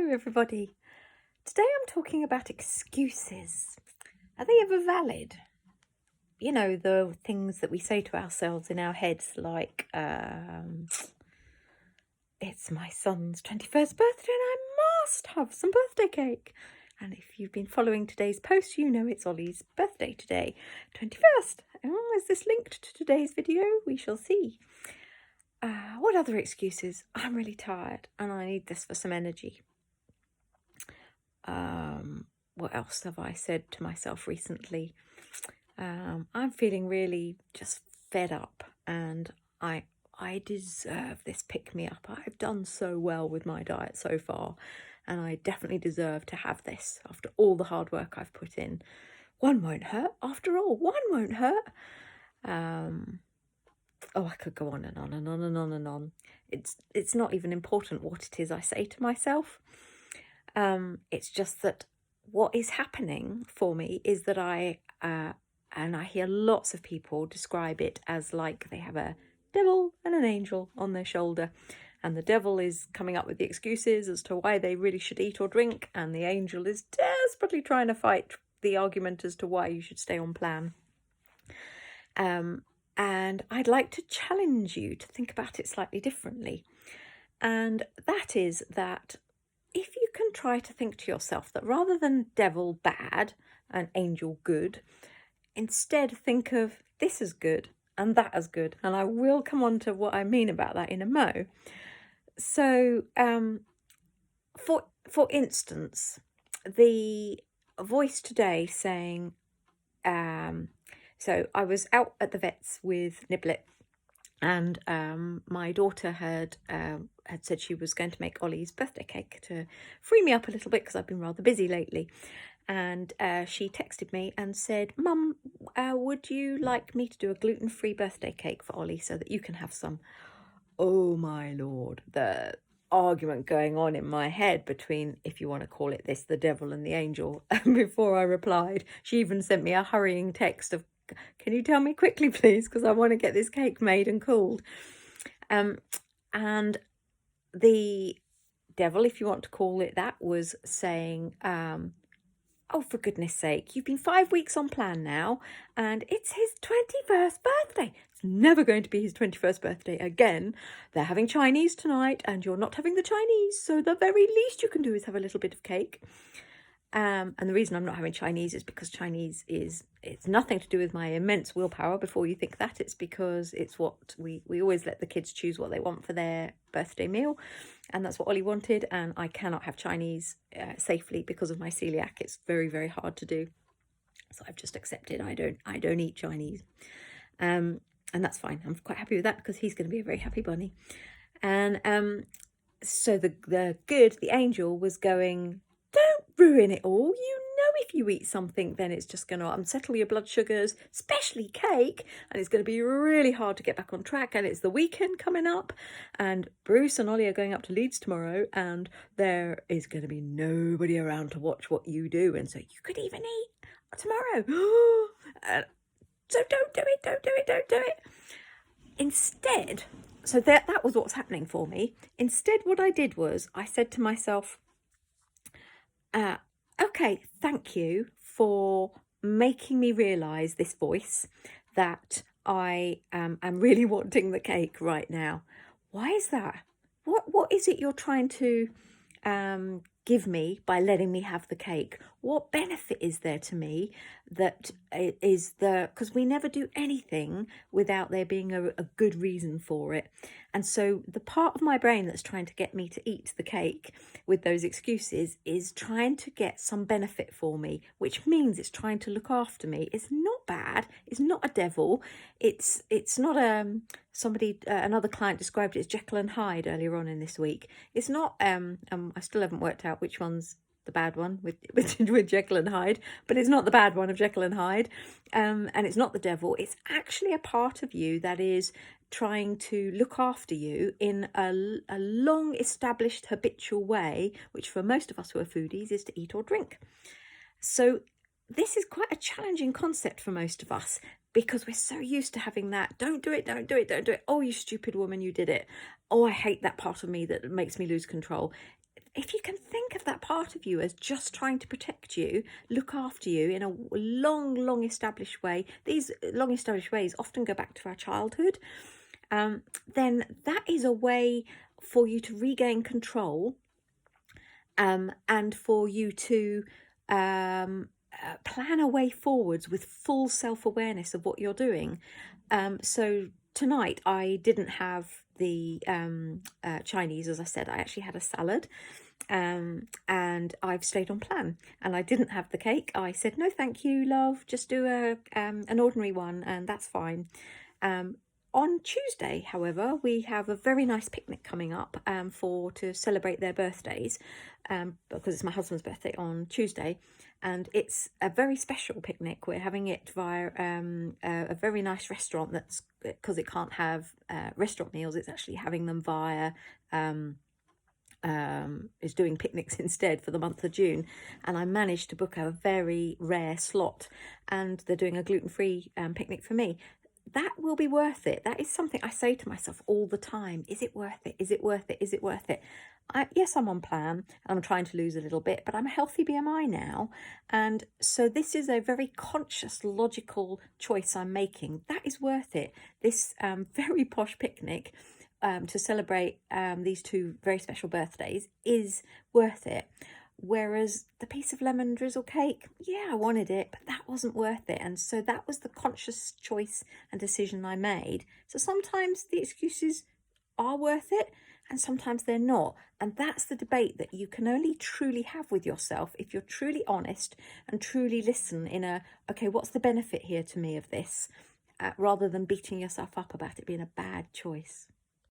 Hello everybody. Today I'm talking about excuses. Are they ever valid? You know, the things that we say to ourselves in our heads like, it's my son's 21st birthday and I must have some birthday cake. And if you've been following today's post, you know it's Ollie's birthday today, 21st. Oh, is this linked to today's video? We shall see. What other excuses? I'm really tired and I need this for some energy. What else have I said to myself recently? I'm feeling really just fed up and I deserve this pick-me-up. I've done so well with my diet so far and I definitely deserve to have this after all the hard work I've put in. One won't hurt after all. One won't hurt. Oh, I could go on and on and on and on and on. It's not even important what it is I say to myself. It's just that what is happening for me is that and I hear lots of people describe it as like they have a devil and an angel on their shoulder, and the devil is coming up with the excuses as to why they really should eat or drink, and the angel is desperately trying to fight the argument as to why you should stay on plan. And I'd like to challenge you to think about it slightly differently, and that is that if you can try to think to yourself that rather than devil bad and angel good, instead think of this as good and that as good. And I will come on to what I mean about that in a mo. So for instance, the voice today saying, so I was out at the vets with Niblet, and my daughter had said she was going to make Ollie's birthday cake to free me up a little bit because I've been rather busy lately. And she texted me and said, "Mum, would you like me to do a gluten-free birthday cake for Ollie so that you can have some?" Oh my Lord, the argument going on in my head between, if you want to call it this, the devil and the angel. And before I replied, she even sent me a hurrying text of, "Can you tell me quickly, please? Because I want to get this cake made and cooled." And the devil, if you want to call it that, was saying, "Oh, for goodness sake, you've been 5 weeks on plan now, and it's his 21st birthday. It's never going to be his 21st birthday again. They're having Chinese tonight, and you're not having the Chinese, so the very least you can do is have a little bit of cake." And the reason I'm not having Chinese is because Chinese it's nothing to do with my immense willpower. Before you think that, it's because it's what we always let the kids choose what they want for their birthday meal. And that's what Ollie wanted. And I cannot have Chinese safely because of my celiac. It's very, very hard to do. So I've just accepted I don't eat Chinese. And that's fine. I'm quite happy with that because he's going to be a very happy bunny. And so the angel was going, "Don't ruin it all. You know if you eat something, then it's just going to unsettle your blood sugars, especially cake, and it's going to be really hard to get back on track, and it's the weekend coming up, and Bruce and Ollie are going up to Leeds tomorrow, and there is going to be nobody around to watch what you do, and so you could even eat tomorrow. So don't do it. Instead, so that was what's happening for me. Instead, what I did was I said to myself, okay, thank you for making me realise this voice that I am really wanting the cake right now. Why is that? What is it you're trying to give me by letting me have the cake? What benefit is there to me that is because we never do anything without there being a good reason for it. And so the part of my brain that's trying to get me to eat the cake with those excuses is trying to get some benefit for me, which means it's trying to look after me. It's not bad. It's not a devil. It's not another client described it as Jekyll and Hyde earlier on in this week. It's not I still haven't worked out which one's the bad one with Jekyll and Hyde, but it's not the bad one of Jekyll and Hyde, and it's not the devil. It's actually a part of you that is trying to look after you in a long established habitual way, which for most of us who are foodies is to eat or drink. So this is quite a challenging concept for most of us. because we're so used to having that, don't do it, don't do it, don't do it. Oh, you stupid woman, you did it. Oh, I hate that part of me that makes me lose control. If you can think of that part of you as just trying to protect you, look after you in a long established way, these long established ways often go back to our childhood, then that is a way for you to regain control, and for you to plan a way forwards with full self-awareness of what you're doing. So tonight I didn't have the Chinese, as I said. I actually had a salad, and I've stayed on plan, and I didn't have the cake. I said, no thank you, love, just do an ordinary one, and that's fine. On Tuesday, however, we have a very nice picnic coming up to celebrate their birthdays, because it's my husband's birthday on Tuesday, and it's a very special picnic. We're having it via a very nice restaurant that's, because it can't have restaurant meals, it's actually having them via is doing picnics instead for the month of June, and I managed to book a very rare slot, and they're doing a gluten-free picnic for me. That will be worth it. That is something I say to myself all the time. Is it worth it? Is it worth it? Is it worth it? Yes, I'm on plan and I'm trying to lose a little bit, but I'm a healthy BMI now. And so this is a very conscious, logical choice I'm making. That is worth it. This very posh picnic to celebrate these two very special birthdays is worth it. Whereas the piece of lemon drizzle cake, yeah, I wanted it, but that wasn't worth it. And so that was the conscious choice and decision I made. So sometimes the excuses are worth it and sometimes they're not. And that's the debate that you can only truly have with yourself if you're truly honest and truly listen okay, what's the benefit here to me of this? Rather than beating yourself up about it being a bad choice.